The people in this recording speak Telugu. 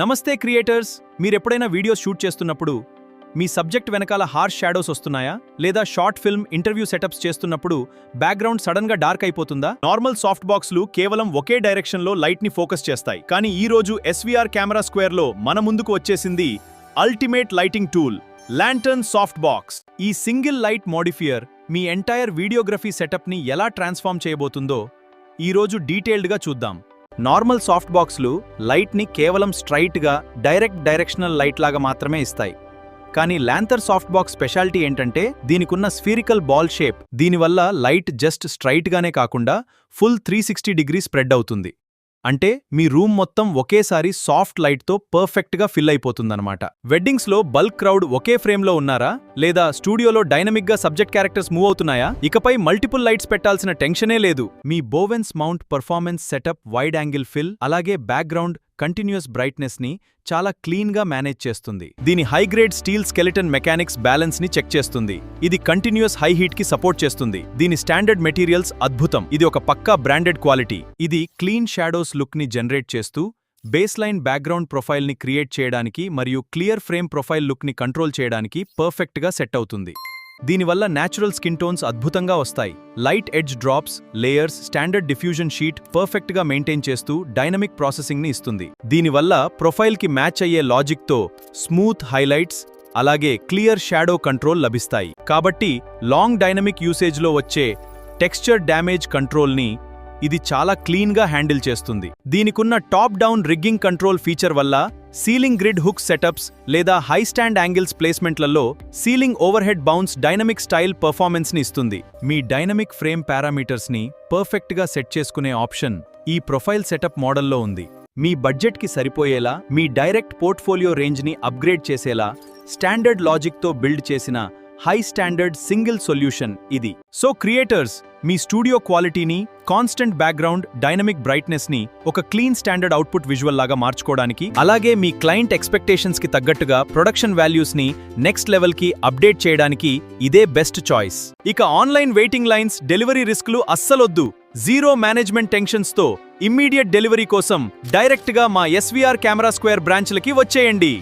నమస్తే క్రియేటర్స్, మీరెప్పుడైనా వీడియో షూట్ చేస్తున్నప్పుడు మీ సబ్జెక్ట్ వెనకాల హార్ష్ షాడోస్ వస్తున్నాయా? లేదా షార్ట్ ఫిల్మ్ ఇంటర్వ్యూ సెటప్స్ చేస్తున్నప్పుడు బ్యాక్గ్రౌండ్ సడన్ గా డార్క్ అయిపోతుందా? నార్మల్ సాఫ్ట్ బాక్స్లు కేవలం ఒకే డైరెక్షన్లో లైట్ ని ఫోకస్ చేస్తాయి. కానీ ఈ రోజు SVR కెమెరా స్క్వేర్లో మన ముందుకు వచ్చేసింది ultimate lighting tool lantern soft box. ఈ సింగిల్ లైట్ మోడిఫియర్ మీ ఎంటైర్ వీడియోగ్రఫీ సెటప్ ని ఎలా ట్రాన్స్ఫార్మ్ చేయబోతుందో ఈ రోజు డీటెయిల్డ్ గా చూద్దాం. నార్మల్ సాఫ్ట్ బాక్స్లు లైట్ని కేవలం స్ట్రైట్గా డైరెక్షనల్ లైట్ లాగా మాత్రమే ఇస్తాయి. కానీ ల్యాంతర్ సాఫ్ట్ బాక్స్ స్పెషాలిటీ ఏంటంటే దీనికున్న స్ఫీరికల్ బాల్ షేప్. దీనివల్ల లైట్ జస్ట్ స్ట్రైట్గానే కాకుండా ఫుల్ 360 డిగ్రీ స్ప్రెడ్ అవుతుంది. అంటే మీ రూమ్ మొత్తం ఒకేసారి సాఫ్ట్ లైట్తో పర్ఫెక్ట్గా ఫిల్ అయిపోతుందన్నమాట. వెడ్డింగ్స్లో బల్క్ క్రౌడ్ ఒకే ఫ్రేమ్లో ఉన్నారా? లేదా స్టూడియోలో డైనమిక్గా సబ్జెక్ట్ క్యారెక్టర్స్ మూవ్ అవుతున్నాయా? ఇకపై మల్టిపుల్ లైట్స్ పెట్టాల్సిన టెన్షనే లేదు. మీ Bowens mount performance setup wide angle fill అలాగే బ్యాక్గ్రౌండ్ కంటిన్యూస్ బ్రైట్నెస్ ని చాలా క్లీన్ గా మేనేజ్ చేస్తుంది. దీని high grade steel skeleton mechanics balance ని చెక్ చేస్తుంది. ఇది కంటిన్యూస్ హై హీట్ కి సపోర్ట్ చేస్తుంది. దీని స్టాండర్డ్ మెటీరియల్స్ అద్భుతం. ఇది ఒక పక్కా బ్రాండెడ్ క్వాలిటీ. ఇది క్లీన్ షాడోస్ లుక్ ని జనరేట్ చేస్తూ బేస్ లైన్ బ్యాక్గ్రౌండ్ ప్రొఫైల్ ని క్రియేట్ చేయడానికి మరియు క్లియర్ ఫ్రేమ్ ప్రొఫైల్ లుక్ ని కంట్రోల్ చేయడానికి పర్ఫెక్ట్ గా సెట్ అవుతుంది. దీనివల్ల న్యాచురల్ స్కిన్ టోన్స్ అద్భుతంగా వస్తాయి. Light edge drops, layers, standard diffusion sheet perfect గా మెయింటైన్ చేస్తూ డైనమిక్ ప్రాసెసింగ్ ని ఇస్తుంది. దీనివల్ల ప్రొఫైల్ కి మ్యాచ్ అయ్యే లాజిక్ తో స్మూత్ హైలైట్స్ అలాగే క్లియర్ షాడో కంట్రోల్ లభిస్తాయి. కాబట్టి లాంగ్ డైనమిక్ యూసేజ్ లో వచ్చే టెక్స్చర్ డ్యామేజ్ కంట్రోల్ ని ఇది చాలా క్లీన్ గా హ్యాండిల్ చేస్తుంది. దీనికున్న top down rigging control feature వల్ల సీలింగ్ గ్రిడ్ హుక్ సెటప్స్ లేదా హై స్టాండ్ యాంగిల్స్ ప్లేస్మెంట్లలో ceiling over head bounce dynamic style performance ని ఇస్తుంది. మీ డైనమిక్ ఫ్రేమ్ పారామీటర్స్ ని పర్ఫెక్ట్ గా సెట్ చేసుకునే ఆప్షన్ ఈ ప్రొఫైల్ సెటప్ మోడల్లో ఉంది. మీ బడ్జెట్ కి సరిపోయేలా, మీ డైరెక్ట్ పోర్ట్ఫోలియో రేంజ్ ని అప్గ్రేడ్ చేసేలా స్టాండర్డ్ లాజిక్ తో బిల్డ్ చేసిన హై స్టాండర్డ్ సింగిల్ సొల్యూషన్ ఇది. సో క్రియేటర్స్, మీ స్టూడియో క్వాలిటీని, కాన్స్టెంట్ బ్యాక్గ్రౌండ్, డైనమిక్ బ్రైట్నెస్ ని ఒక క్లీన్ స్టాండర్డ్ అవుట్పుట్ విజువల్ లాగా మార్చుకోవడానికి, అలాగే మీ క్లయింట్ ఎక్స్పెక్టేషన్స్ కి తగ్గట్టుగా ప్రొడక్షన్ వాల్యూస్ ని నెక్స్ట్ లెవెల్ కి అప్డేట్ చేయడానికి ఇదే బెస్ట్ చాయిస్. ఇక ఆన్లైన్ వెయిటింగ్ లైన్స్, డెలివరీ రిస్క్లు అస్సలొద్దు. జీరో మేనేజ్మెంట్ టెన్షన్స్ తో ఇమ్మీడియట్ డెలివరీ కోసం డైరెక్ట్ గా మా SVR కెమెరా స్క్వేర్ బ్రాంచ్లకి వచ్చేయండి.